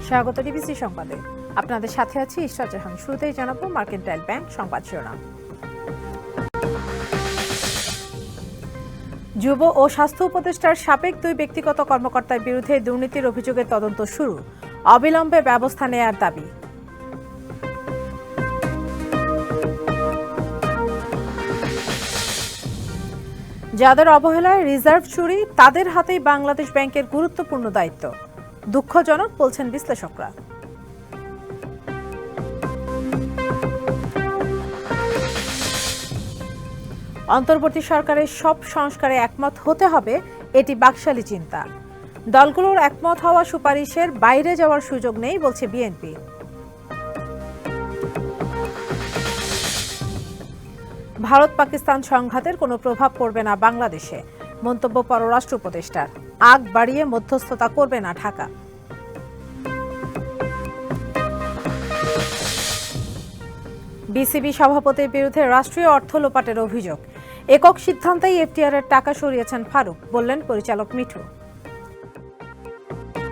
স্বাগত ডিবিসি সংবাদে। আপনাদের সাথে আছি ইশরাত জাহান। শুরুতেই জানাবো মার্কেন্টাইল ব্যাংক সংবাদ শিরোনাম। যুব ও স্বাস্থ্য উপদেষ্টার সাবেক 2 ব্যক্তিগত কর্মকর্তার বিরুদ্ধে দুর্নীতির অভিযোগের তদন্ত শুরু, অবিলম্বে ব্যবস্থা নেয়ার দাবি। যাদের অবহেলায় রিজার্ভ চুরি, তাদের হাতেই বাংলাদেশ ব্যাংকের গুরুত্বপূর্ণ দায়িত্ব। দুঃখজনক বলছেন বিশ্লেষকরা। অন্তর্বর্তী সরকারের সব সংস্কারে একমত হতে হবে, এটি বাকশালী চিন্তা। দলগুলোর একমত হওয়া সুপারিশের বাইরে যাওয়ার সুযোগ নেই বলছে বিএনপি। ভারত পাকিস্তান সংঘাতের কোনো প্রভাব পড়বে না বাংলাদেশে, মন্তব্য পররাষ্ট্র উপদেষ্টার। আগ বাড়িয়ে মধ্যস্থতা করবে না ঢাকা। বিসিবি সভাপতির বিরুদ্ধে রাষ্ট্রীয় অর্থ লোপাটের অভিযোগ। একক সিদ্ধান্তেই এফটিআর এর টাকা সরিয়েছেন ফারুক, বললেন পরিচালক মিঠু।